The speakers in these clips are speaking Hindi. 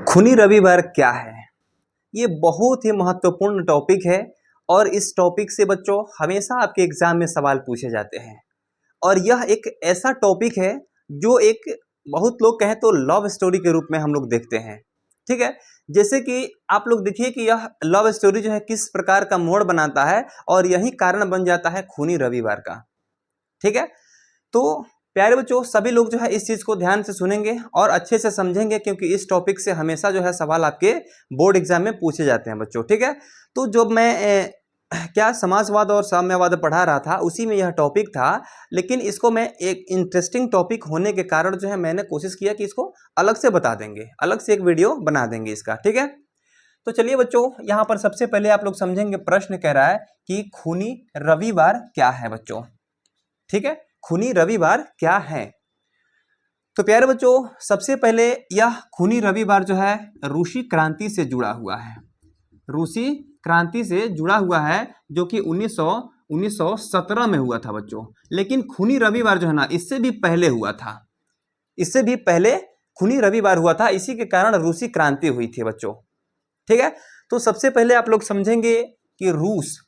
खूनी रविवार क्या है? ये बहुत ही महत्वपूर्ण टॉपिक है और इस टॉपिक से बच्चों हमेशा आपके एग्जाम में सवाल पूछे जाते हैं। और यह एक ऐसा टॉपिक है जो एक बहुत लोग कहें तो लव स्टोरी के रूप में हम लोग देखते हैं। ठीक है, जैसे कि आप लोग देखिए कि यह लव स्टोरी जो है किस प्रकार का मोड़ बनाता है और यही कारण बन जाता है खूनी रविवार का। ठीक है, तो प्यारे बच्चों सभी लोग जो है इस चीज़ को ध्यान से सुनेंगे और अच्छे से समझेंगे, क्योंकि इस टॉपिक से हमेशा जो है सवाल आपके बोर्ड एग्जाम में पूछे जाते हैं बच्चों। ठीक है, तो जब मैं क्या समाजवाद और साम्यवाद पढ़ा रहा था उसी में यह टॉपिक था, लेकिन इसको मैं एक इंटरेस्टिंग टॉपिक होने के कारण जो है मैंने कोशिश किया कि इसको अलग से बता देंगे, अलग से एक वीडियो बना देंगे इसका। ठीक है, तो चलिए बच्चों यहाँ पर सबसे पहले आप लोग समझेंगे। प्रश्न कह रहा है कि खूनी रविवार क्या है बच्चों। ठीक है, खूनी रविवार क्या है? तो प्यारे बच्चों सबसे पहले यह खूनी रविवार जो है रूसी क्रांति से जुड़ा हुआ है। रूसी क्रांति से जुड़ा हुआ है जो कि 1917 में हुआ था बच्चों। लेकिन खूनी रविवार जो है ना इससे भी पहले हुआ था, इससे भी पहले खूनी रविवार हुआ था। इसी के कारण रूसी क्रांति हुई थी बच्चों। ठीक है, तो सबसे पहले आप लोग समझेंगे कि रूस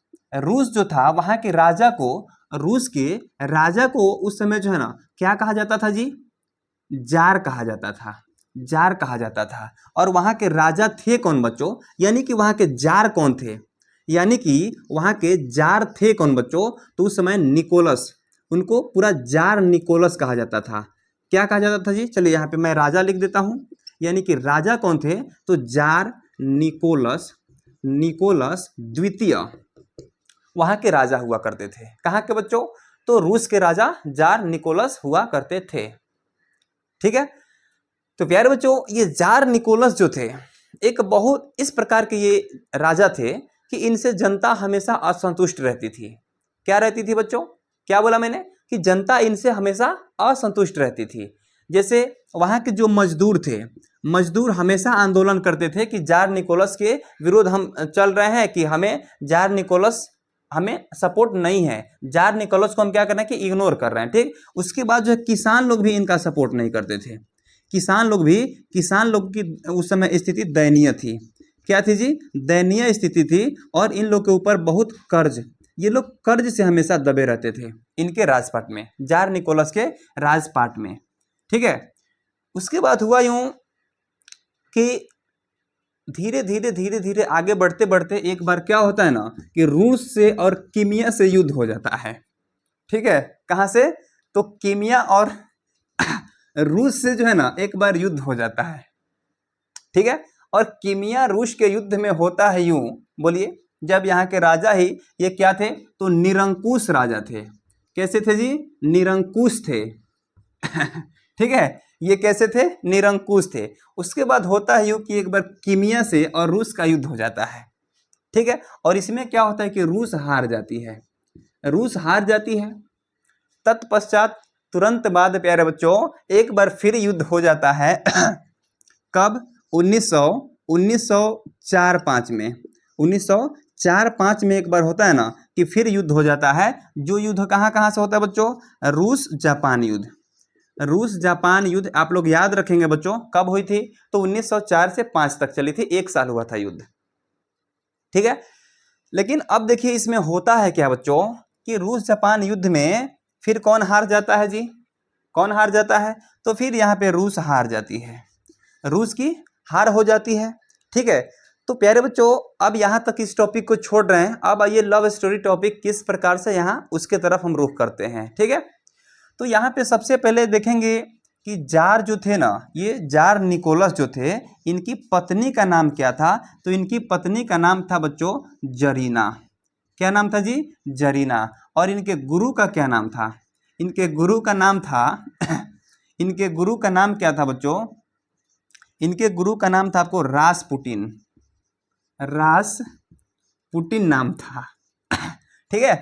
जो था वहां के राजा को, रूस के राजा को उस समय जो है ना क्या कहा जाता था जी? जार कहा जाता था, जार कहा जाता था। और वहां के राजा थे कौन बच्चों? यानी कि वहां के जार कौन थे? यानी कि वहां के जार थे कौन बच्चों? तो उस समय निकोलस, उनको पूरा जार निकोलस कहा जाता था। क्या कहा जाता था जी? चलिए यहाँ पे मैं राजा लिख देता हूं। यानी कि राजा कौन थे? तो जार निकोलस, निकोलस द्वितीय वहां के राजा हुआ करते थे। कहाँ के बच्चों? तो रूस के राजा जार निकोलस हुआ करते थे। ठीक है, तो प्यारे बच्चों ये जार निकोलस जो थे एक बहुत इस प्रकार के ये राजा थे कि इनसे जनता हमेशा असंतुष्ट रहती थी। क्या रहती थी बच्चों? क्या बोला मैंने? कि जनता इनसे हमेशा असंतुष्ट रहती थी। जैसे वहां के जो मजदूर थे, मजदूर हमेशा आंदोलन करते थे कि जार निकोलस के विरुद्ध हम चल रहे हैं, कि हमें जार निकोलस हमें सपोर्ट नहीं है, जार निकोलस को हम क्या कर रहे हैं कि इग्नोर कर रहे हैं। ठीक, उसके बाद जो है किसान लोग भी इनका सपोर्ट नहीं करते थे। किसान लोग की उस समय स्थिति दयनीय थी। क्या थी जी? दयनीय स्थिति थी। और इन लोग के ऊपर बहुत कर्ज, ये लोग कर्ज से हमेशा दबे रहते थे इनके राजपाट में, जार निकोलस के राजपाट में। ठीक है, उसके बाद हुआ यूं कि धीरे धीरे धीरे धीरे आगे बढ़ते बढ़ते एक बार क्या होता है ना कि रूस से और कीमिया से युद्ध हो जाता है। ठीक है, कहाँ से? तो कीमिया और रूस से जो है ना एक बार युद्ध हो जाता है। ठीक है, और कीमिया रूस के युद्ध में होता है यूं, बोलिए, जब यहाँ के राजा ही ये क्या थे? तो निरंकुश राजा थे। कैसे थे जी? निरंकुश थे। ठीक है, ये कैसे थे? निरंकुश थे। उसके बाद होता है यूं कि एक बार कीमिया से और रूस का युद्ध हो जाता है। ठीक है, और इसमें क्या होता है कि रूस हार जाती है, रूस हार जाती है। तत्पश्चात तुरंत बाद प्यारे बच्चों एक बार फिर युद्ध हो जाता है। कब? 1904-5 में, 1904-5 में एक बार होता है ना कि फिर युद्ध हो जाता है। जो युद्ध कहाँ कहाँ से होता है बच्चों? रूस जापान युद्ध। रूस जापान युद्ध आप लोग याद रखेंगे बच्चों कब हुई थी? तो 1904 से 5 तक चली थी, 1 साल हुआ था युद्ध। ठीक है, लेकिन अब देखिए इसमें होता है क्या बच्चों कि रूस जापान युद्ध में फिर कौन हार जाता है जी? कौन हार जाता है? तो फिर यहाँ पे रूस हार जाती है, रूस की हार हो जाती है। ठीक है, तो प्यारे बच्चों अब यहाँ तक इस टॉपिक को छोड़ रहे हैं। अब आइए लव स्टोरी टॉपिक किस प्रकार से यहाँ उसके तरफ हम रुख करते हैं। ठीक है, तो यहाँ पे सबसे पहले देखेंगे कि जार जो थे ना, ये जार निकोलस जो थे, इनकी पत्नी का नाम क्या था? तो इनकी पत्नी का नाम था बच्चों जरीना। क्या नाम था जी? जरीना। और इनके गुरु का क्या नाम था? इनके गुरु का नाम था इनके गुरु का नाम क्या था बच्चों? इनके गुरु का नाम था आपको रासपुटिन, रासपुटिन नाम था। ठीक है,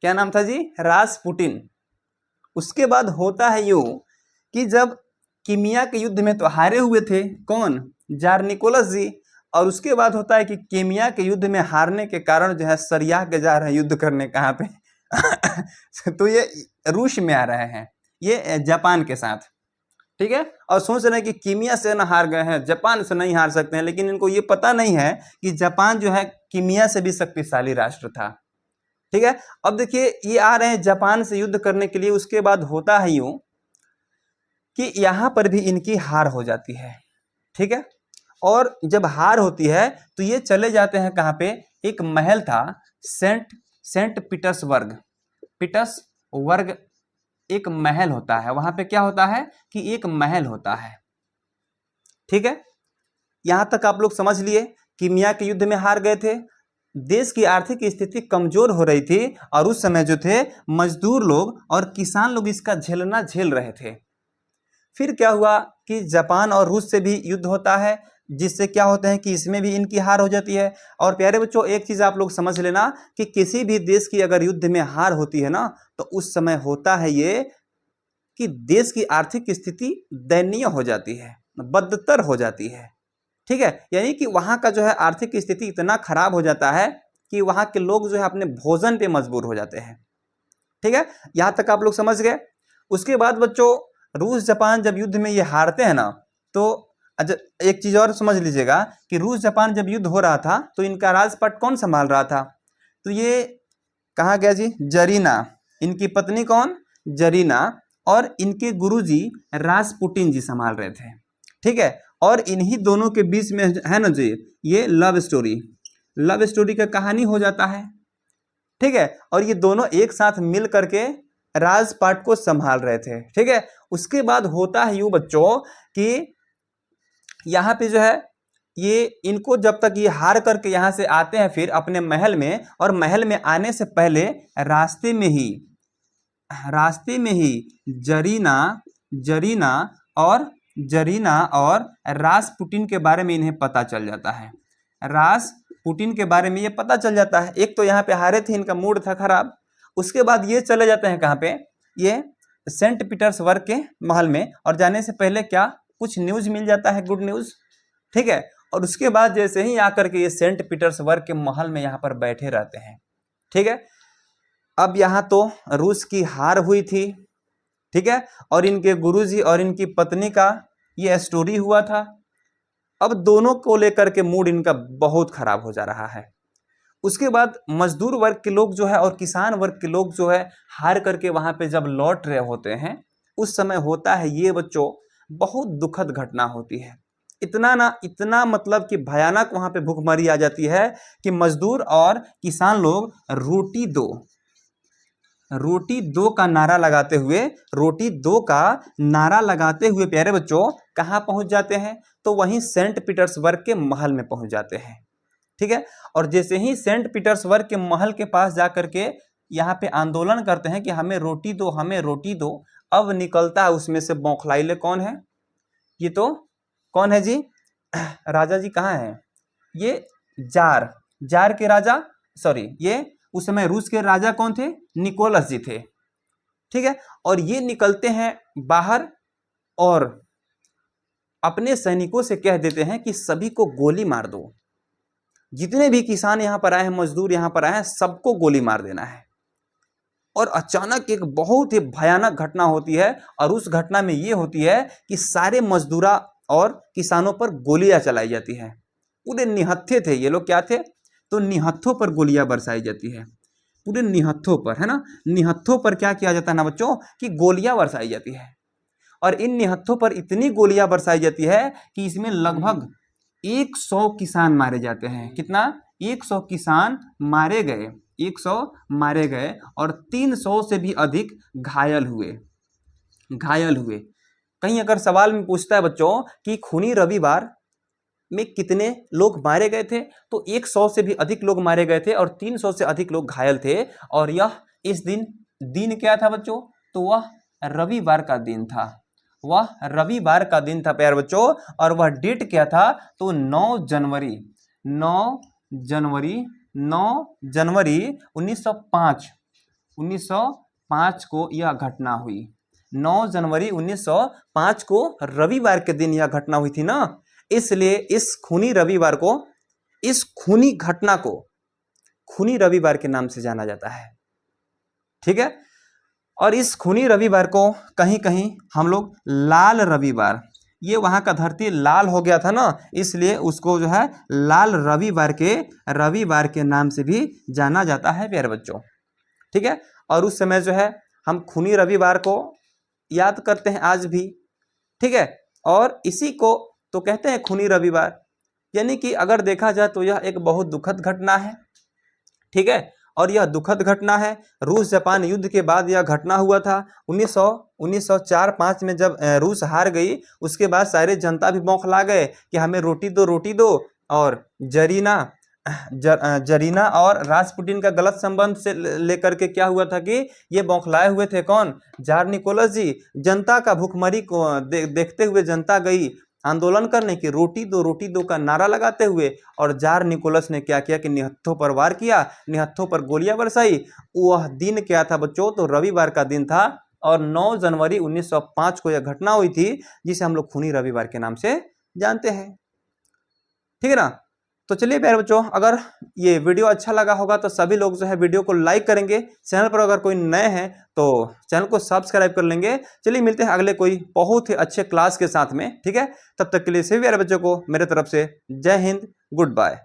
क्या नाम था जी? रासपुटिन। उसके बाद होता है यूं कि जब कीमिया के युद्ध में तो हारे हुए थे कौन? जार निकोलस जी। और उसके बाद होता है कि कीमिया के युद्ध में हारने के कारण जो है सरिया के जा रहे हैं युद्ध करने कहाँ पे? तो ये रूस में आ रहे हैं, ये जापान के साथ। ठीक है। और सोच रहे हैं कि कीमिया से ना हार गए हैं, जापान से नहीं हार सकते हैं, लेकिन इनको ये पता नहीं है कि जापान जो है कीमिया से भी शक्तिशाली राष्ट्र था। ठीक है। अब देखिए ये आ रहे हैं जापान से युद्ध करने के लिए, उसके बाद होता है यूं कि यहां पर भी इनकी हार हो जाती है। ठीक है। और जब हार होती है तो ये चले जाते हैं कहां पे, एक महल था सेंट सेंट पीटर्सबर्ग। पीटर्सबर्ग एक महल होता है, वहां पे क्या होता है कि एक महल होता है। ठीक है। यहां तक आप लोग समझ लिए, कीमिया के युद्ध में हार गए थे, देश की आर्थिक स्थिति कमजोर हो रही थी, और उस समय जो थे मजदूर लोग और किसान लोग इसका झेलना झेल रहे थे। फिर क्या हुआ कि जापान और रूस से भी युद्ध होता है, जिससे क्या होता है कि इसमें भी इनकी हार हो जाती है। और प्यारे बच्चों एक चीज आप लोग समझ लेना कि किसी भी देश की अगर युद्ध में हार होती है ना, तो उस समय होता है ये कि देश की आर्थिक स्थिति दयनीय हो जाती है, बदतर हो जाती है। ठीक है। यानी कि वहां का जो है आर्थिक स्थिति इतना खराब हो जाता है कि वहां के लोग जो है अपने भोजन पे मजबूर हो जाते हैं। ठीक है। यहां तक आप लोग समझ गए। उसके बाद बच्चों रूस जापान जब युद्ध में ये हारते हैं ना, तो एक चीज और समझ लीजिएगा कि रूस जापान जब युद्ध हो रहा था तो इनका राजपाट कौन संभाल रहा था, तो ये कहा गया जी, जरीना। इनकी पत्नी कौन, जरीना, और इनके गुरुजी रासपुटिन जी संभाल रहे थे। ठीक है। और इन्हीं दोनों के बीच में है ना जी ये लव स्टोरी का कहानी हो जाता है। ठीक है। और ये दोनों एक साथ मिल करके राजपाट को संभाल रहे थे। ठीक है। उसके बाद होता है यूं बच्चों कि यहाँ पे जो है ये इनको जब तक ये हार करके यहाँ से आते हैं फिर अपने महल में, और महल में आने से पहले रास्ते में ही जरीना जरीना जरीना और रासपुटिन के बारे में इन्हें पता चल जाता है। रासपुटिन के बारे में ये पता चल जाता है। एक तो यहाँ पे हारे थे, इनका मूड था खराब। उसके बाद ये चले जाते हैं कहाँ पे, ये सेंट पीटर्सबर्ग के महल में, और जाने से पहले क्या कुछ न्यूज मिल जाता है, गुड न्यूज। ठीक है। और उसके बाद जैसे ही आकर के ये सेंट पीटर्सबर्ग के महल में यहाँ पर बैठे रहते हैं। ठीक है। अब यहाँ तो रूस की हार हुई थी। ठीक है। और इनके गुरुजी और इनकी पत्नी का ये स्टोरी हुआ था। अब दोनों को लेकर के मूड इनका बहुत खराब हो जा रहा है। उसके बाद मजदूर वर्ग के लोग जो है और किसान वर्ग के लोग जो है हार करके वहां पे जब लौट रहे होते हैं, उस समय होता है ये बच्चों बहुत दुखद घटना होती है। इतना मतलब कि भयानक वहां पे भूखमरी आ जाती है कि मजदूर और किसान लोग रोटी दो का नारा लगाते हुए प्यारे बच्चों कहां पहुंच जाते हैं, तो वहीं सेंट पीटर्सबर्ग के महल में पहुंच जाते हैं। ठीक है। और जैसे ही सेंट पीटर्सबर्ग के महल के पास जाकर के यहाँ पे आंदोलन करते हैं कि हमें रोटी दो, हमें रोटी दो, अब निकलता है उसमें से बौखलाइले कौन है, ये तो कौन है जी, राजा जी कहाँ है, ये जार के राजा, सॉरी ये उस समय रूस के राजा कौन थे, निकोलस जी थे। ठीक है। और ये निकलते हैं बाहर और अपने सैनिकों से कह देते हैं कि सभी को गोली मार दो, जितने भी किसान यहां पर आए हैं, मजदूर यहां पर आए हैं, सबको गोली मार देना है। और अचानक एक बहुत ही भयानक घटना होती है, और उस घटना में यह होती है कि सारे मजदूरा और किसानों पर गोलियां चलाई जाती हैं। पूरे निहत्थे थे ये लोग, क्या थे, तो निहत्थों पर गोलियां बरसाई जाती है, पूरे निहत्थों पर, है ना। निहत्थों पर क्या किया जाता है ना बच्चों, कि गोलियां बरसाई जाती है। और इन निहत्थों पर इतनी गोलियां बरसाई जाती है कि इसमें लगभग 100 किसान मारे जाते हैं। कितना, 100 किसान मारे गए, 100 मारे गए, और 300 से भी अधिक घायल हुए। कहीं अगर सवाल में पूछता है बच्चों कि खूनी रविवार में कितने लोग मारे गए थे, तो 100 से भी अधिक लोग मारे गए थे और 300 से अधिक लोग घायल थे। और यह इस दिन क्या था बच्चों, तो वह रविवार का दिन था, प्यारे बच्चों। और वह डेट क्या था, तो 9 जनवरी 1905 को यह घटना हुई। 9 जनवरी 1905 को रविवार के दिन यह घटना हुई थी ना, इसलिए इस खूनी घटना को खूनी रविवार के नाम से जाना जाता है। ठीक है। और इस खूनी रविवार को कहीं कहीं हम लोग लाल रविवार, ये वहाँ का धरती लाल हो गया था ना, इसलिए उसको जो है लाल रविवार के नाम से भी जाना जाता है प्यारे बच्चों। ठीक है, और उस समय जो है हम खूनी रविवार को याद करते हैं आज भी। ठीक है, और इसी को तो कहते हैं खूनी रविवार। यानी कि अगर देखा जाए तो यह एक बहुत दुखद घटना है। ठीक है, और यह दुखद घटना है। रूस जापान युद्ध के बाद यह घटना हुआ था 1904-5 में, जब रूस हार गई। उसके बाद सारे जनता भी बौखला गए कि हमें रोटी दो। और जरीना और रासपुटिन का गलत संबंध से लेकर के क्या हुआ था कि ये बौखलाए हुए थे कौन, जार निकोलस जी। जनता का भूखमरी को देखते हुए जनता गई आंदोलन करने की, रोटी दो का नारा लगाते हुए। और जार निकोलस ने क्या किया कि निहत्थों पर वार किया, निहत्थों पर गोलियां बरसाई। वह दिन क्या था बच्चों, तो रविवार का दिन था। और 9 जनवरी 1905 को यह घटना हुई थी, जिसे हम लोग खूनी रविवार के नाम से जानते हैं। ठीक है ना। तो चलिए प्यारे बच्चों, अगर ये वीडियो अच्छा लगा होगा तो सभी लोग जो है वीडियो को लाइक करेंगे। चैनल पर अगर कोई नए हैं तो चैनल को सब्सक्राइब कर लेंगे। चलिए मिलते हैं अगले कोई बहुत ही अच्छे क्लास के साथ में। ठीक है, तब तक के लिए सभी प्यारे बच्चों को मेरे तरफ से जय हिंद, गुड बाय।